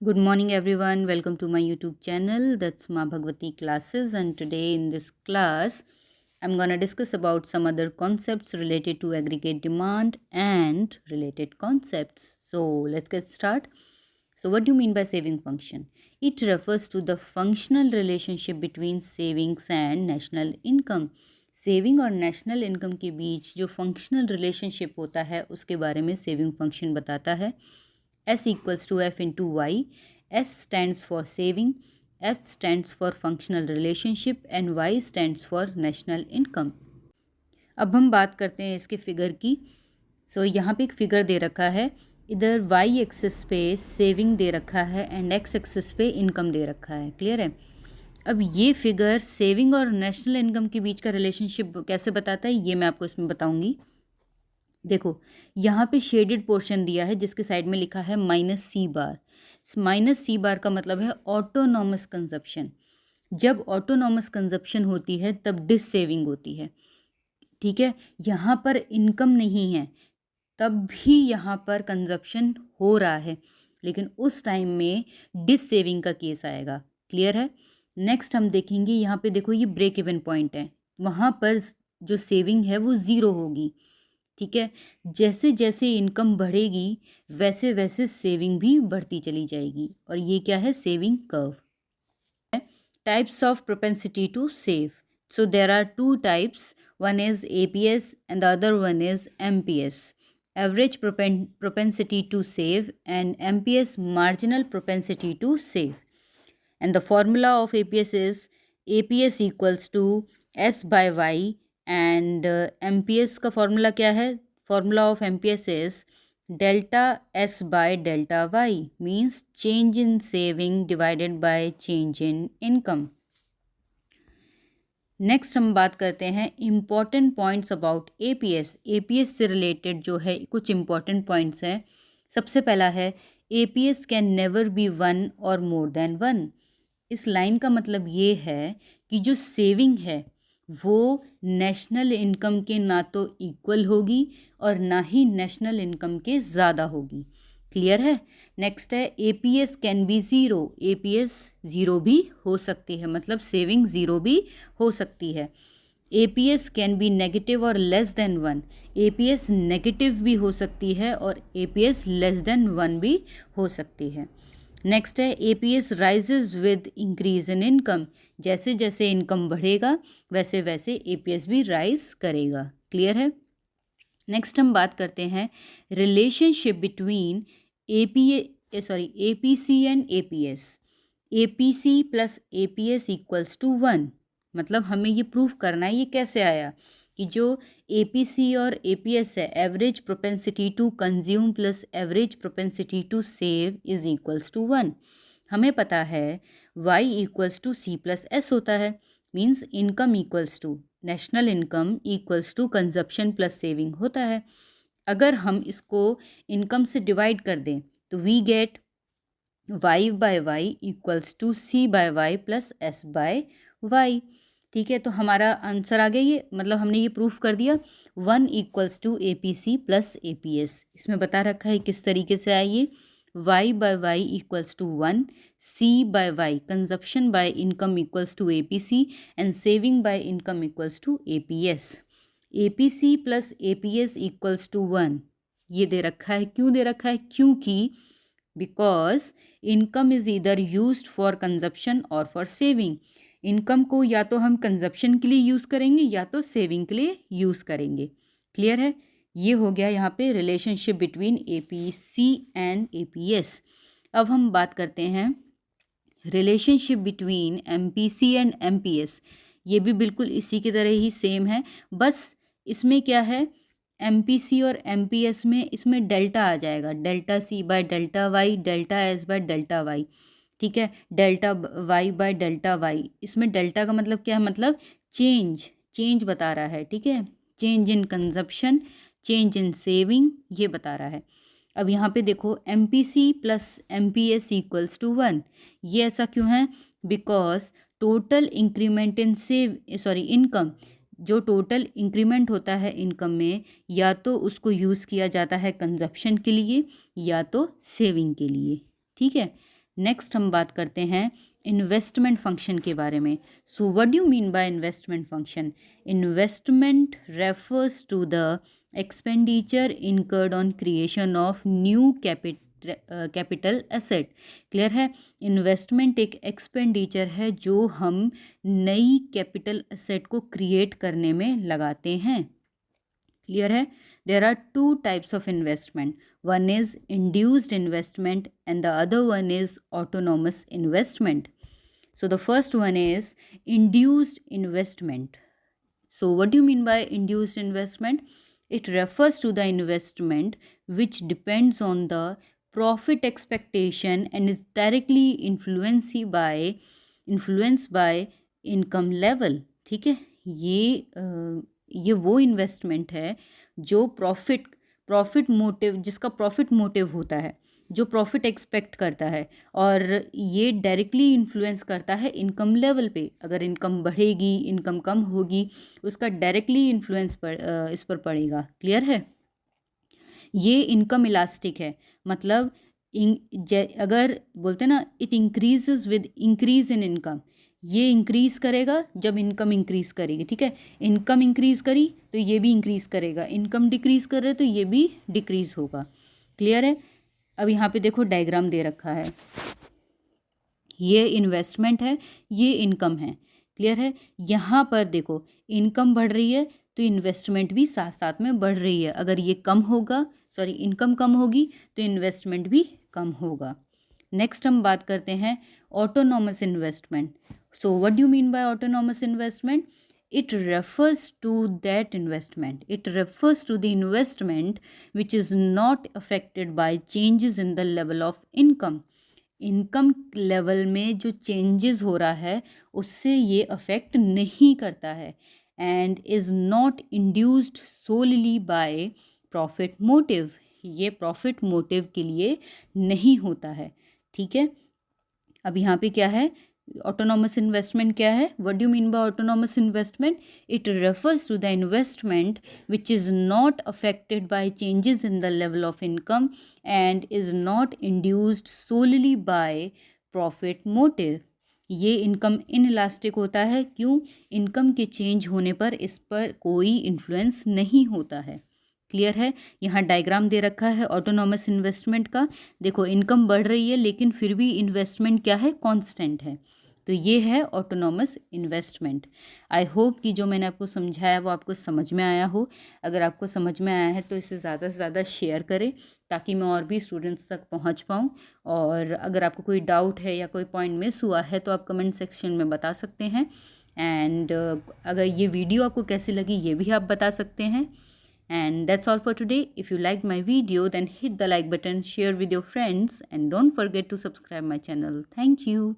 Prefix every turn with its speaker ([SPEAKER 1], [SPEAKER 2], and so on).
[SPEAKER 1] Good morning, everyone. Welcome to my YouTube channel. That's Ma Bhagwati Classes, and today in this class, I'm going to discuss about some other concepts related to aggregate demand and related concepts. So let's get started. So what do you mean by saving function? It refers to the functional relationship between savings and national income. Saving और national income के बीच जो functional relationship होता है उसके बारे में saving function बताता है. S equals to F into Y. S stands for saving, F stands for functional relationship and Y stands for national income. अब हम बात करते हैं इसके फिगर की. सो यहाँ पे एक फिगर दे रखा है. इधर वाई एक्सिस पे सेविंग दे रखा है एंड एक्स एक्सिस पे इनकम दे रखा है. क्लियर है. अब ये फिगर सेविंग और नेशनल इनकम के बीच का रिलेशनशिप कैसे बताता है ये मैं आपको इसमें बताऊंगी. देखो यहाँ पे शेडेड पोर्शन दिया है जिसके साइड में लिखा है -C बार. -C बार का मतलब है ऑटोनॉमस कंजप्शन. जब ऑटोनॉमस कंजप्शन होती है तब डिस सेविंग होती है. ठीक है. यहाँ पर इनकम नहीं है तब भी यहाँ पर कंजप्शन हो रहा है, लेकिन उस टाइम में डिस सेविंग का केस आएगा. क्लियर है. नेक्स्ट हम देखेंगे यहाँ पे. देखो ये ब्रेक इवन पॉइंट है. वहाँ पर जो सेविंग है वो ज़ीरो होगी. ठीक है. जैसे जैसे इनकम बढ़ेगी वैसे वैसे सेविंग भी बढ़ती चली जाएगी. और ये क्या है? Saving curve. Types of propensity to save. So there are two types. One is APS and the other one is MPS. Average propensity to save and MPS marginal propensity to save. And the formula of APS is APS equals to S by Y. And MPS का formula क्या है? Formula of MPS is delta S by delta Y, means change in saving divided by change in income. Next हम बात करते हैं important points about APS. APS से related जो है कुछ इम्पॉर्टेंट पॉइंट्स हैं. सबसे पहला है APS can never be one और मोर देन वन. इस लाइन का मतलब ये है कि जो सेविंग है वो नेशनल इनकम के ना तो इक्वल होगी और ना ही नेशनल इनकम के ज़्यादा होगी. क्लियर है. नेक्स्ट है APS can be zero. APS zero भी हो सकती है, मतलब सेविंग ज़ीरो भी हो सकती है. APS कैन बी नेगेटिव और less than one. APS negative भी हो सकती है और APS लेस देन वन भी हो सकती है. नेक्स्ट है APS rises with increase in income. जैसे जैसे इनकम बढ़ेगा वैसे वैसे APS भी राइज करेगा. क्लियर है. नेक्स्ट हम बात करते हैं relationship between APC and APS. APC plus APS equals to 1. मतलब हमें ये प्रूफ करना है. ये कैसे आया कि जो APC और APS है, average propensity to consume plus average propensity to save is equals to 1. हमें पता है Y equals to C plus S होता है. Means income equals to national income equals to consumption plus saving होता है. अगर हम इसको इनकम से डिवाइड कर दें तो we get Y by Y equals to C by Y plus S by Y. ठीक है. तो हमारा आंसर आ गया ये, मतलब हमने ये प्रूफ कर दिया. 1 equals to APC plus APS. इसमें बता रखा है किस तरीके से आइए. Y by Y equals to 1, C by Y consumption by income equals to APC and saving by income equals to APS. APC plus APS equals to 1 ये दे रखा है. क्यों दे रखा है? क्योंकि because income is either used for consumption और for saving. Income को या तो हम कंजप्शन के लिए यूज़ करेंगे या तो सेविंग के लिए यूज़ करेंगे. क्लियर है. ये हो गया यहाँ पे relationship between APC and APS. अब हम बात करते हैं relationship between MPC and MPS. ये भी बिल्कुल इसी की तरह ही सेम है, बस इसमें क्या है, MPC और MPS में इसमें डेल्टा आ जाएगा. Delta C by delta Y, delta S by delta Y. ठीक है. Delta Y by delta Y. इसमें डेल्टा का मतलब क्या है? मतलब चेंज बता रहा है. ठीक है. Change in consumption, change in saving, ये बता रहा है. अब यहाँ पे देखो MPC plus MPS equals to 1. ये ऐसा क्यों है? Because total increment in income, जो टोटल इंक्रीमेंट होता है इनकम में, या तो उसको यूज़ किया जाता है कंजप्शन के लिए या तो सेविंग के लिए. ठीक है. नेक्स्ट हम बात करते हैं इन्वेस्टमेंट फंक्शन के बारे में. So what do you mean by investment function? Investment refers to the expenditure incurred on creation of new capital asset. Clear है? इन्वेस्टमेंट एक एक्सपेंडिचर है जो हम नई कैपिटल एसेट को क्रिएट करने में लगाते हैं. क्लियर है? There are two types of investment. One is induced investment and the other one is autonomous investment. So the first one is induced investment. So what do you mean by induced investment? It refers to the investment which depends on the profit expectation and is directly influenced by income level. ठीक है? ये वो investment है जो profit motive, जिसका profit motive होता है, जो प्रॉफिट एक्सपेक्ट करता है, और ये डायरेक्टली इन्फ्लुएंस करता है इनकम लेवल पे. अगर इनकम बढ़ेगी, इनकम कम होगी, उसका डायरेक्टली इन्फ्लुएंस इस पर पड़ेगा. क्लियर है? ये इनकम इलास्टिक है. मतलब अगर बोलते ना, it increases with increase in income. ये इंक्रीज़ करेगा जब इनकम इंक्रीज़ करेगी. ठीक है? इनकम इंक्रीज़ करी तो ये भी इंक्रीज़ करेगा, इनकम डिक्रीज़ कर रहे तो ये भी डिक्रीज़ होगा. क्लियर है? अब यहाँ पे देखो डायग्राम दे रखा है. ये इन्वेस्टमेंट है, ये इनकम है. क्लियर है? यहाँ पर देखो इनकम बढ़ रही है तो इन्वेस्टमेंट भी साथ साथ में बढ़ रही है. अगर ये इनकम कम होगी तो इन्वेस्टमेंट भी कम होगा. नेक्स्ट हम बात करते हैं autonomous investment. So what do you mean by autonomous investment? It refers to that investment. It refers to the investment which is not affected by changes in the level of income. Income level में जो changes हो रहा है उससे ये affect नहीं करता है, and is not induced solely by profit motive. ये प्रॉफिट मोटिव के लिए नहीं होता है. ठीक है? अब यहाँ पे क्या है? ऑटोनॉमस इन्वेस्टमेंट क्या है? What do you mean by autonomous investment? It refers to the investment which is not affected by changes in the level of income and is not induced solely by profit motive. ये income inelastic होता है. क्यों? Income के change होने पर इस पर कोई इन्फ्लुएंस नहीं होता है. क्लियर है? यहाँ डायग्राम दे रखा है ऑटोनॉमस इन्वेस्टमेंट का. देखो इनकम बढ़ रही है लेकिन फिर भी इन्वेस्टमेंट क्या है? कांस्टेंट है. तो ये है ऑटोनॉमस इन्वेस्टमेंट. आई होप कि जो मैंने आपको समझाया वो आपको समझ में आया हो. अगर आपको समझ में आया है तो इसे ज़्यादा से ज़्यादा शेयर करें ताकि मैं और भी स्टूडेंट्स तक पहुंच पाऊं. और अगर आपको कोई डाउट है या कोई पॉइंट मिस हुआ है तो आप कमेंट सेक्शन में बता सकते हैं. एंड अगर ये वीडियो आपको कैसी लगी ये भी आप बता सकते हैं. And that's all for today. If you liked my video, then hit the like button, share with your friends, and don't forget to subscribe my channel. Thank you.